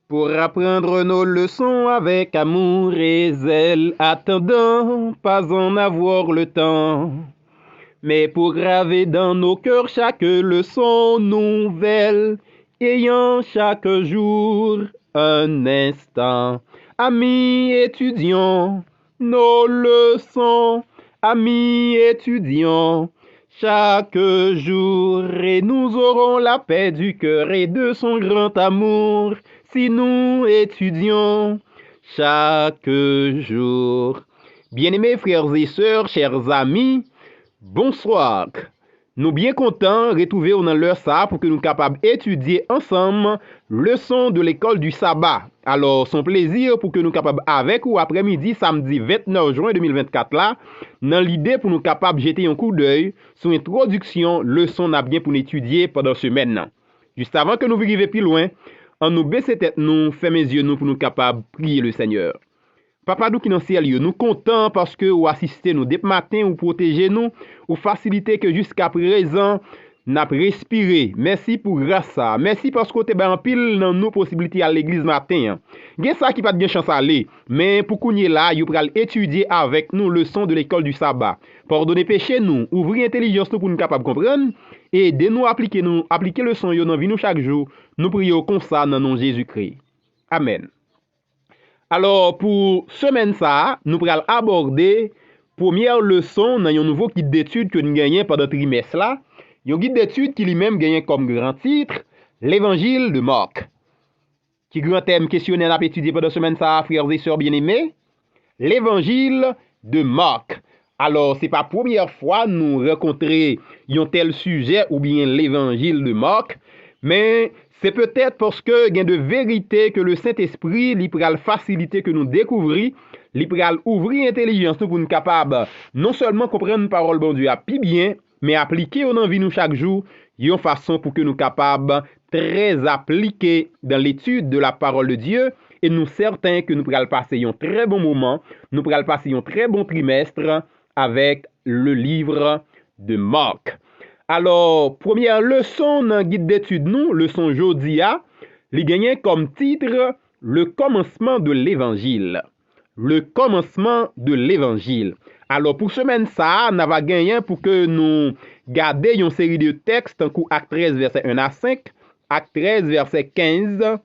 Pour apprendre nos leçons avec amour et zèle, attendant pas en avoir le temps. Mais pour graver dans nos cœurs chaque leçon nouvelle, ayant chaque jour un instant. Amis étudiants, nos leçons, amis étudiants, chaque jour, et nous aurons la paix du cœur et de son grand amour, si nous étudions chaque jour. Bien-aimés frères et sœurs, chers amis, bonsoir. Nous bien contents de retrouver dans l'heure ça pour que nous capables d'étudier ensemble leçon de l'école du sabbat. Alors, son plaisir pour que nous capables avec ou après-midi, samedi 29 juin 2024 là, dans l'idée pour nous capables jeter un coup d'œil sur introduction leçon n'a bien pour nous étudier pendant semaine. Juste avant que nous arrivions plus loin, en nous baisser tête nous, fermer les yeux nous pour nous capables prier le Seigneur. Papa nous qui dans ciel, nous contents parce que vous assistez nous dès matin, ou protégez nous, ou facilitez que jusqu'à présent n'a respiré. Merci pour grâce ça. Merci parce que vous avez en pile dans nos possibilités à l'église matin. Gen ça qui pas de bien chance aller, mais pour qu'on y là, vous pourrez étudier avec nous leçon de l'école du sabbat. Pardonnez péché nous, ouvrir intelligence nous pour nous capable comprendre et aidez-nous à appliquer le son yo dans vie nous chaque jour. Nous prions comme ça dans nom Jésus-Christ. Amen. Alors, pour semaine ça, nous allons aborder première leçon dans un nouveau guide d'études que nous gagnons pendant le trimestre là. Un guide d'études qui lui-même gagne comme grand titre l'Évangile de Marc. Qui grand thème questionnaire à étudier pendant semaine ça, frères et sœurs bien-aimés? L'Évangile de Marc. Alors, c'est pas la première fois nous rencontrer un tel sujet ou bien l'Évangile de Marc, mais c'est peut-être parce que il y a de vérité que le Saint-Esprit lui pral faciliter que nous découvrir, lui pral ouvrir intelligence pour nous capables non seulement comprendre une parole bon Dieu à plus bien, mais appliquer dans vie nous chaque jour, une façon pour que nous capables très appliquer dans l'étude de la parole de Dieu et nous certains que nous pral passer un très bon moment, nous pral passer un très bon trimestre avec le livre de Marc. Alors, première leçon dans le guide d'études, nous, leçon jodia, li gagne comme titre le commencement de l'évangile. Le commencement de l'évangile. Alors, pour semaine ça, nous avons gagné pour que nous gardions une série de textes, en coup acte 13, verset 1 à 5, acte 13, verset 15,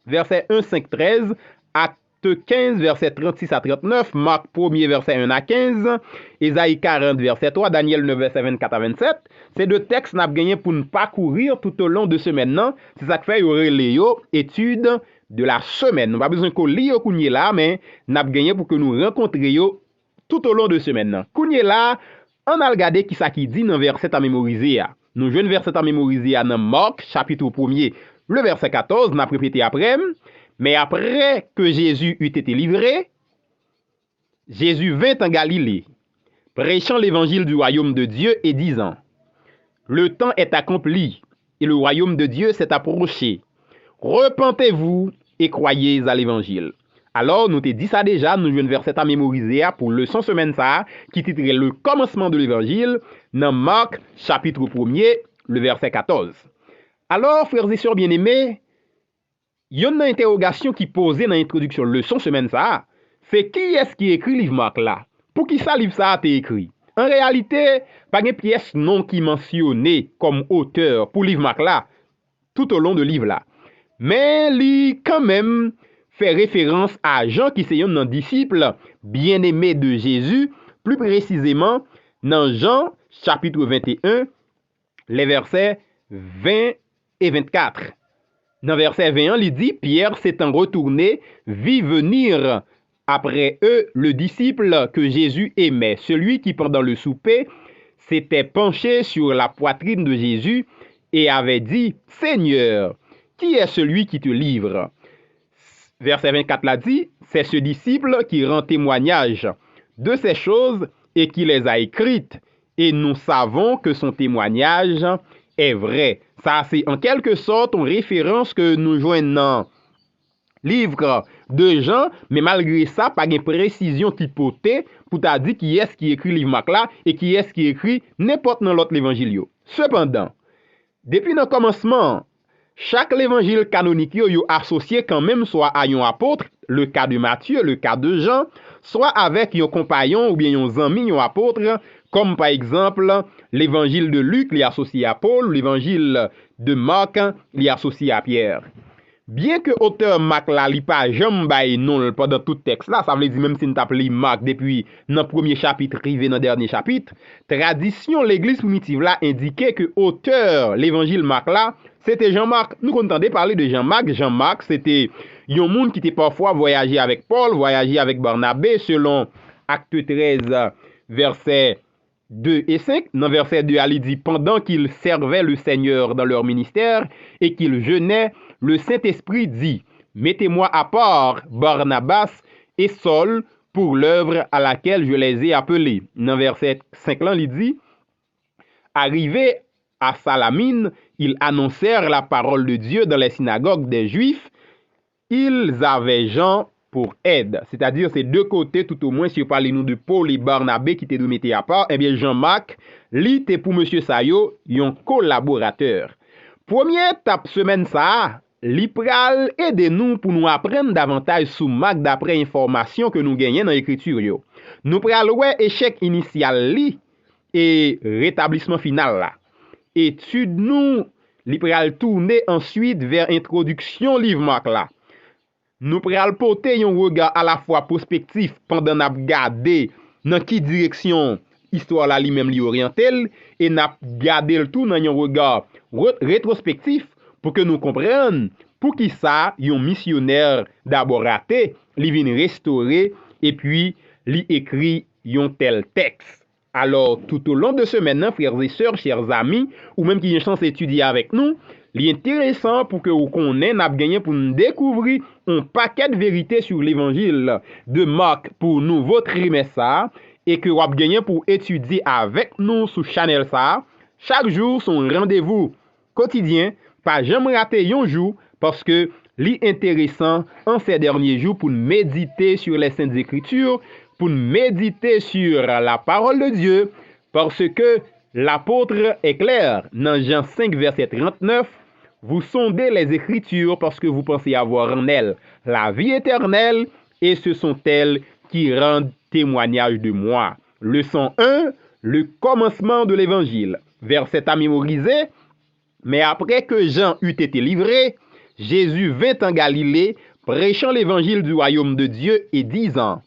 verset 1, 5, 13, acte 15, verset 36 à 39, Marc 1er, verset 1 à 15, Ésaïe 40, verset 3, Daniel 9, verset 24 à 27. Ces deux textes n'a gagné pour ne pas courir tout au long de semaine. C'est ça que fait y aurait les études de la semaine. Nous pas besoin qu'on lit kounye là, mais n'a gagné pour que nous rencontrions tout au long de semaine. Kounye là, on a regardé qui ça qui dit dans verset à mémoriser. Nous jouons verset à mémoriser dans Marc chapitre 1er, le verset 14, n'a répété après. Mais après que Jésus eut été livré, Jésus vint en Galilée, prêchant l'évangile du royaume de Dieu et disant: le temps est accompli et le royaume de Dieu s'est approché. Repentez-vous et croyez à l'évangile. Alors, nous te dit ça déjà, nous jouons un verset à mémoriser pour leçon semaine ça, qui titrait le commencement de l'évangile, dans Marc chapitre 1er, le verset 14. Alors, frères et sœurs bien-aimés, il y a une interrogation qui posée dans l'introduction leçon semaine ça, c'est qui est-ce qui écrit livre Marc là? Pour qui ça livre ça a été écrit? En réalité, pas une pièce non qui mentionnée comme auteur pour livre Marc là, tout au long de livre là. Mais il quand même fait référence à Jean qui c'est un disciple bien-aimé de Jésus, plus précisément dans Jean chapitre 21, les versets 20 et 24. Dans verset 21, il dit, Pierre s'étant retourné, vit venir après eux le disciple que Jésus aimait, celui qui pendant le souper s'était penché sur la poitrine de Jésus et avait dit, Seigneur, qui est celui qui te livre? Verset 24 l'a dit, c'est ce disciple qui rend témoignage de ces choses et qui les a écrites, et nous savons que son témoignage est vrai. Ça, c'est en quelque sorte une référence que nous joignons dans livre de Jean, mais malgré ça, pas de précision qui potée pour t'a dit qui est-ce qui écrit livre Marc là et qui est-ce qui écrit n'importe dans l'autre évangile. Cependant, depuis le commencement Chaque l'évangile canonique yo associé quand même soit à un apôtre, le cas de Matthieu, le cas de Jean, soit avec un compagnon ou bien un ami, un apôtre, comme par exemple l'évangile de Luc, il est associé à Paul, l'évangile de Marc, il est associé à Pierre. Bien que auteur Marc là li pas jamais bay non pendant tout texte là, ça veut dire même si nous t'appelons Marc depuis dans premier chapitre rivé dans dernier chapitre, tradition l'église primitive là indiquait que auteur l'évangile Marc là, c'était Jean-Marc. Nous entendons parler de Jean-Marc. Jean-Marc, c'était un monde qui était parfois voyagé avec Paul, voyagé avec Barnabé selon Acte 13 verset 2 et 5. Dans verset 2, il dit pendant qu'ils servaient le Seigneur dans leur ministère et qu'ils jeûnaient, le Saint-Esprit dit, mettez-moi à part Barnabas et Saul pour l'œuvre à laquelle je les ai appelés. Dans verset 5, il dit, arrivés à Salamine, ils annoncèrent la parole de Dieu dans les synagogues des Juifs. Ils avaient Jean pour aide. C'est-à-dire, c'est deux côtés, tout au moins, si vous parlez nous de Paul et Barnabé qui étaient de mettre à part, eh bien, Jean-Marc, lui, était pour M. Sayo, un collaborateur. Première étape semaine ça, li pral aider nous pour nous apprendre davantage sur Marc d'après information que nous gagnons dans l'écriture yo. Nous pral ouais échec initial li et rétablissement final là. Étude nous li pral tourner ensuite vers introduction livre Marc là. Nous pral porter un regard à la fois prospectif pendant n'a regarder dans qui direction histoire là lui-même li orientel et n'a garder le tout dans un regard rétrospectif pour que nous comprenions pour qui ça un missionnaire d'abord raté li vient restaurer et puis li écrit un tel texte. Alors tout au long de ce maintenant frères et sœurs, chers amis ou même qui ont une chance d'étudier avec nous, l'intéressant pour que vous connaissiez n'a gagné pour nous découvrir un paquet de vérités sur l'évangile de Marc pour nous votre trimestre ça et que vous avez gagné pour étudier avec nous sur channel ça. Chaque jour son rendez-vous quotidien, pas jamais rater un jour parce que l'intéressant en ces derniers jours pour méditer sur les saintes écritures, pour méditer sur la parole de Dieu parce que l'apôtre est clair dans Jean 5 verset 39. Vous sondez les Écritures parce que vous pensez avoir en elles la vie éternelle et ce sont elles qui rendent témoignage de moi. Leçon 1, le commencement de l'Évangile. Verset à mémoriser. Mais après que Jean eut été livré, Jésus vint en Galilée, prêchant l'Évangile du royaume de Dieu et disant,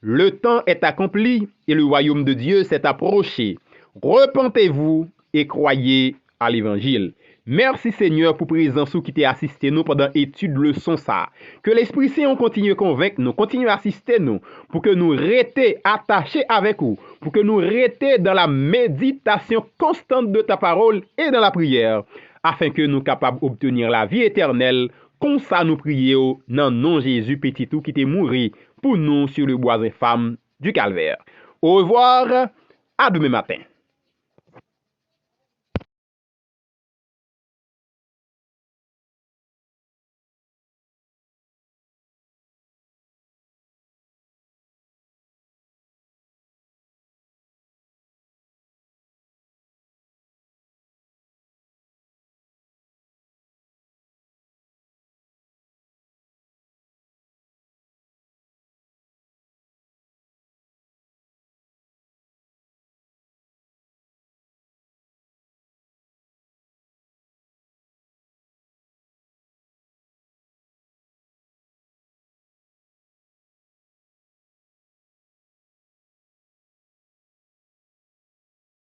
le temps est accompli et le royaume de Dieu s'est approché. Repentez-vous et croyez à l'Évangile. Merci Seigneur pour présence qui t'a assisté nous pendant étude leçon ça. Que l'Esprit Saint continue à convaincre nous, continue à assister nous, pour que nous restions attachés avec vous, pour que nous restions dans la méditation constante de ta parole et dans la prière, afin que nous soyons capables d'obtenir la vie éternelle, comme ça nous prions dans nom Jésus petit tout qui t'est mort pour nous sur le bois infâme du calvaire. Au revoir, à demain matin.